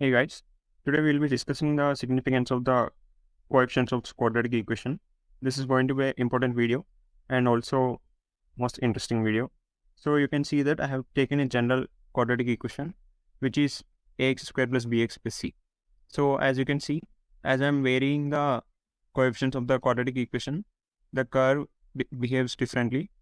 Hey guys, today we'll be discussing the significance of the coefficients of quadratic equation. This is going to be an important video and also most interesting video. So you can see that I have taken a general quadratic equation which is ax square plus bx plus c. So as you can see, as I'm varying the coefficients of the quadratic equation, the curve behaves differently.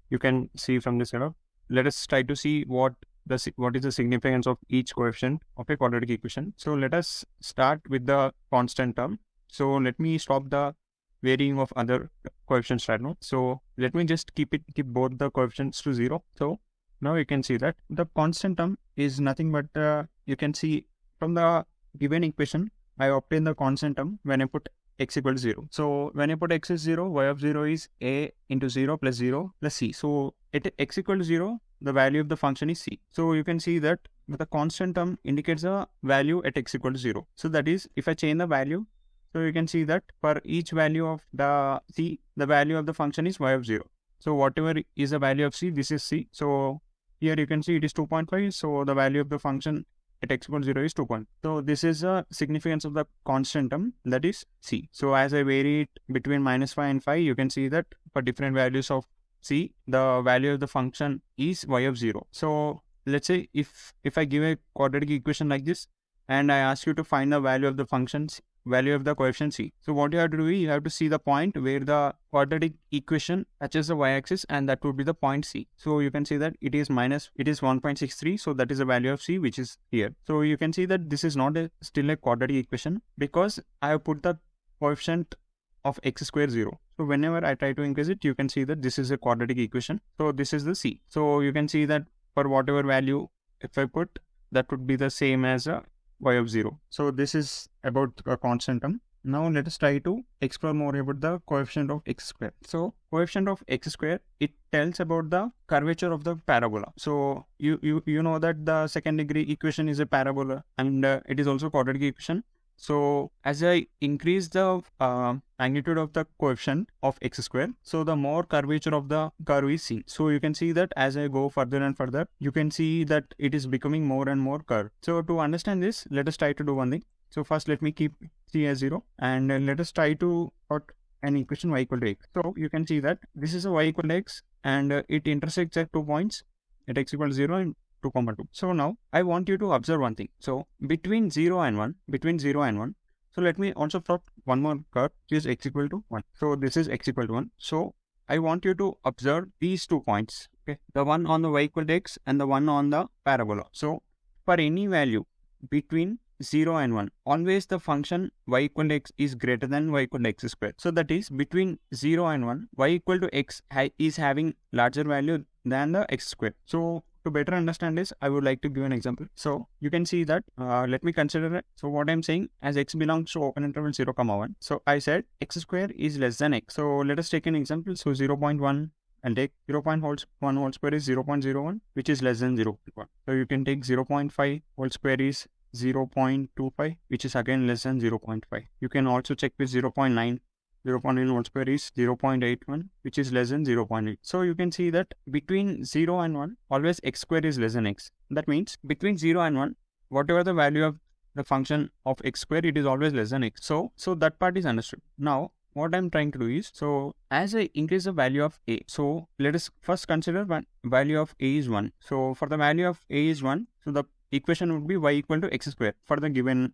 You can see from this setup. Let us try to see what is the significance of each coefficient of a quadratic equation. So let us start with the constant term. So let me stop the varying of other coefficients right now. So let me just keep both the coefficients to 0. So now you can see that the constant term is nothing but you can see from the given equation I obtain the constant term when I put x equals 0. So when I put x is 0, y of 0 is a into 0 plus c. So at x equals 0, the value of the function is c. So you can see that the constant term indicates a value at x equals 0. So that is, if I change the value, so you can see that for each value of the c, the value of the function is y of 0. So whatever is the value of c, this is c. So here you can see it is 2.5. So the value of the function at x equals 0 is 2. So this is a significance of the constant term, that is c. So as I vary it between -5 and 5, you can see that for different values of c, the value of the function is y of 0. So let's say if I give a quadratic equation like this and I ask you to find the value of the functions, value of the coefficient c. So what you have to do is you have to see the point where the quadratic equation touches the y-axis, and that would be the point c. So you can see that it is 1.63. So that is the value of c, which is here. So you can see that this is not still a quadratic equation because I have put the coefficient of x square 0. So whenever I try to increase it, you can see that this is a quadratic equation. So this is the c. So you can see that for whatever value if I put, that would be the same as a y of 0. So this is about a constant term. Now let us try to explore more about the coefficient of x square. So coefficient of x square, it tells about the curvature of the parabola. So you know that the second degree equation is a parabola, and it is also quadratic equation. So as I increase the magnitude of the coefficient of x square, so the more curvature of the curve is seen. So you can see that as I go further and further, you can see that it is becoming more and more curved. So to understand this, let us try to do one thing. So first let me keep c as 0, and let us try to put an equation y equal to x. So you can see that this is a y equal to x, and it intersects at 2 points at x equals 0 and 2,2. So now I want you to observe one thing. So between 0 and 1, so let me also plot one more curve which is x equal to 1. So this is x equal to 1. So I want you to observe these 2 points. Okay, the one on the y equal to x and the one on the parabola. So for any value between 0 and 1, always the function y equal to x is greater than y equal to x square. So that is between 0 and 1, y equal to x is having larger value than the x square. So to better understand this, I would like to give an example. So you can see that, let me consider it. So what I'm saying, as x belongs to open interval 0, 1. So I said x square is less than x. So let us take an example. So 0.1 and take 0.1 whole square is 0.01, which is less than 0.1. So you can take 0.5 whole square is 0.25, which is again less than 0.5. You can also check with 0.9. 0.9 whole square is 0.81, which is less than 0.8. So you can see that between 0 and 1, always x square is less than x. That means between 0 and 1, whatever the value of the function of x square, it is always less than x. So that part is understood. Now what I'm trying to do is, so as I increase the value of a, so let us first consider value of a is 1. So for the value of a is 1, so the equation would be y equal to x square for the given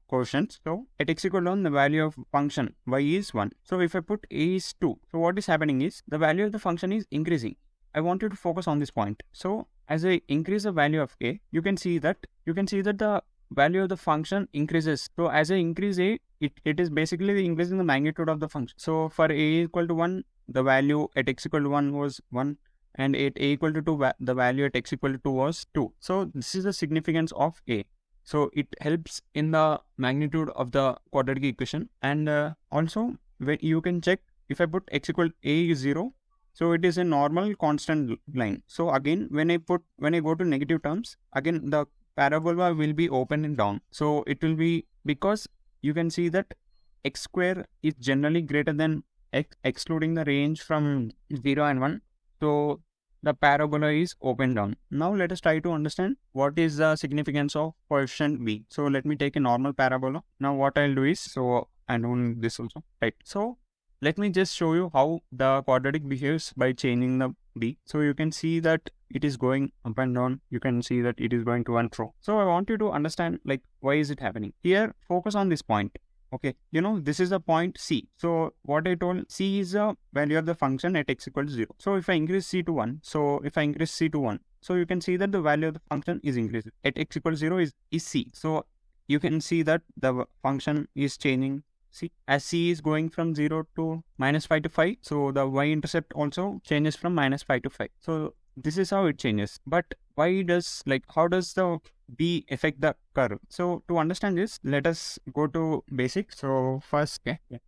coefficients. So at x equal to 1, the value of function y is 1. So if I put a is 2, so what is happening is the value of the function is increasing. I want you to focus on this point. So as I increase the value of a, you can see that the value of the function increases. So as I increase a, it is basically increasing the magnitude of the function. So for a equal to 1, the value at x equal to 1 was 1. And at a equal to 2, the value at x equal to 2 was 2. So this is the significance of a. So it helps in the magnitude of the quadratic equation. And also when you can check, if I put x equal to a is 0, so it is a normal constant line. So again, when I go to negative terms, again the parabola will be open and down. So it will be, because you can see that x square is generally greater than x, excluding the range from 0 and 1. So the parabola is open down. Now let us try to understand what is the significance of coefficient b. So let me take a normal parabola. Now what I'll do is, so I don't this also, right? So let me just show you how the quadratic behaves by changing the b. So you can see that it is going up and down. You can see that it is going to and fro. So I want you to understand, like, why is it happening? Here, focus on this point. Okay, this is a point C. So what I told, C is the value of the function at x equals 0. So if I increase C to 1, so you can see that the value of the function is increasing. At x equals 0 is C. So you can see that the function is changing. See, as C is going from 0 to -5 to 5, so the y-intercept also changes from -5 to 5. So this is how it changes. But how does the b affect the curve? So to understand this, let us go to basics. So first,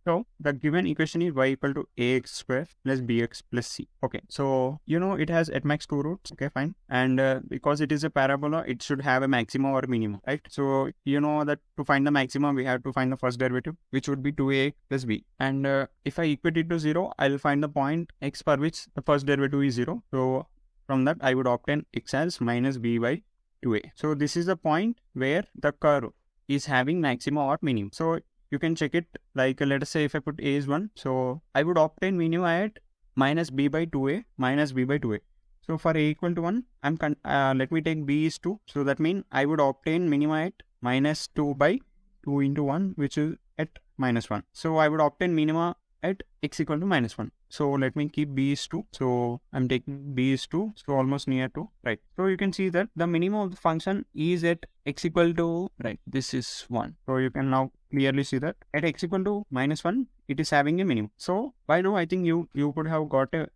so the given equation is y equal to ax square plus bx plus c. Okay, so it has at max 2 roots. Okay, fine. And because it is a parabola, it should have a maximum or minimum, right? So that to find the maximum, we have to find the first derivative, which would be 2a plus b. And if I equate it to 0, I'll find the point x for which the first derivative is 0. So from that, I would obtain x as minus b by 2a. So this is the point where the curve is having maximum or minimum. So you can check it, like let us say if I put a is 1, so I would obtain minimum at minus b by 2a. So for a equal to 1, let me take b is 2. So that means I would obtain minimum at minus 2 by 2 into 1, which is at minus 1. So I would obtain minima at x equal to minus 1. So let me keep b is 2. So I'm taking b is 2. So almost near to, right? So you can see that the minimum of the function is at x equal to, right? This is 1. So you can now clearly see that at x equal to minus 1, it is having a minimum. So by now, I think you could have got a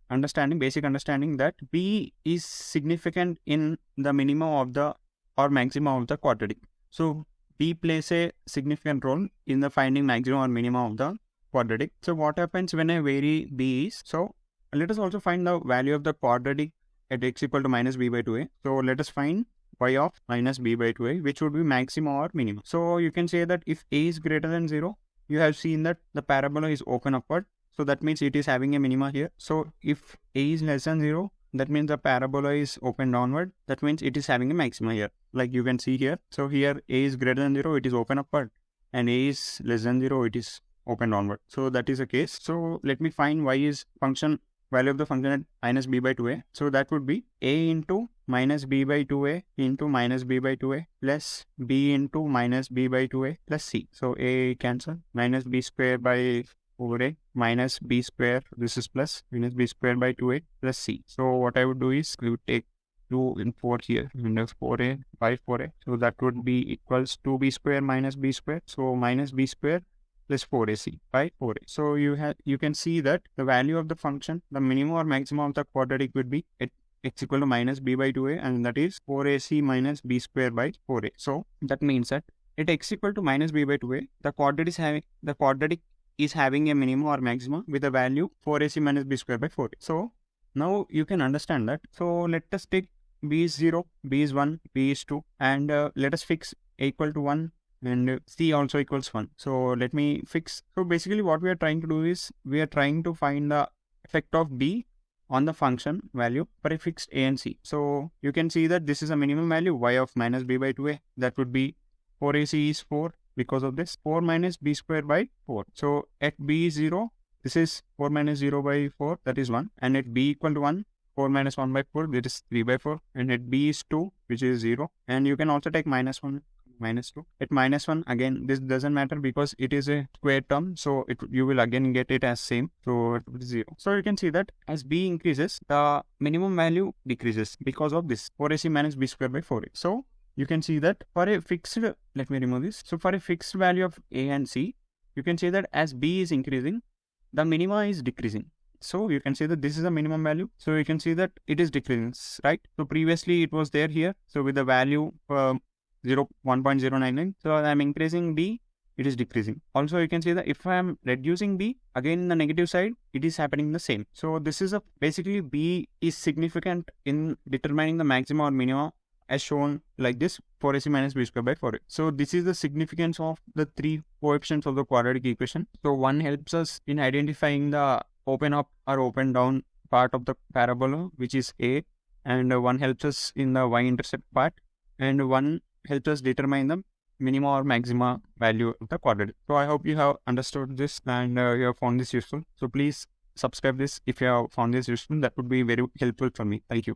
basic understanding that b is significant in the minimum of the or maximum of the quadratic. So b plays a significant role in the finding maximum or minimum of the quadratic. So what happens when I vary b is, so let us also find the value of the quadratic at x equal to minus b by 2a. So let us find y of minus b by 2a, which would be maximum or minimum. So you can say that if a is greater than 0, you have seen that the parabola is open upward. So that means it is having a minima here. So if a is less than 0, that means the parabola is open downward. That means it is having a maxima here, like you can see here. So here a is greater than 0, it is open upward, and a is less than 0, it is open downward. So that is the case. So let me find y is value of the function at minus b by 2a. So that would be a into minus b by 2a into minus b by 2a plus b into minus b by 2a plus c. So a cancel, minus b square by 4a minus b square, this is plus, minus b square by 2a plus c. So what I would do is we would take 2 and 4 here, minus 4a by 4a. So that would be equals 2b square minus b square. So minus b square plus 4ac by 4a. So you can see that the value of the function, the minimum or maximum of the quadratic would be at x equal to minus b by 2a, and that is 4ac minus b square by 4a. So that means that at x equal to minus b by 2a, the quadratic is having a minimum or maximum with a value 4ac minus b square by 4a. So now you can understand that. So let us take b is 0, b is 1, b is 2, and let us fix a equal to 1 and c also equals 1. So let me fix. So basically what we are trying to do is we are trying to find the effect of b on the function value for a fixed a and c. So you can see that this is a minimum value y of minus b by 2a. That would be 4ac is 4 because of this 4 minus b square by 4. So at b is 0, this is 4 minus 0 by 4, that is 1. And at b equal to 1, 4 minus 1 by 4, that is 3 by 4. And at b is 2, which is 0. And you can also take minus 1, minus 2. At minus 1, again, this doesn't matter because it is a square term. So you will again get it as same. So it will be 0. So you can see that as b increases, the minimum value decreases because of this 4ac minus b square by 4a. So you can see that for a fixed, let me remove this. So for a fixed value of a and c, you can say that as b is increasing, the minima is decreasing. So you can say that this is a minimum value. So you can see that it is decreasing, right? So previously it was there here. So with the value 1.099. So I am increasing b, it is decreasing. Also you can see that if I am reducing b, again in the negative side, it is happening the same. So this is basically b is significant in determining the maximum or minimum as shown like this 4ac minus b square by 4a. So this is the significance of the three coefficients of the quadratic equation. So one helps us in identifying the open up or open down part of the parabola, which is a. and one helps us in the y-intercept part, and one helps us determine the minima or maxima value of the quadratic. So I hope you have understood this and you have found this useful. So please subscribe this if you have found this useful. That would be very helpful for me. Thank you.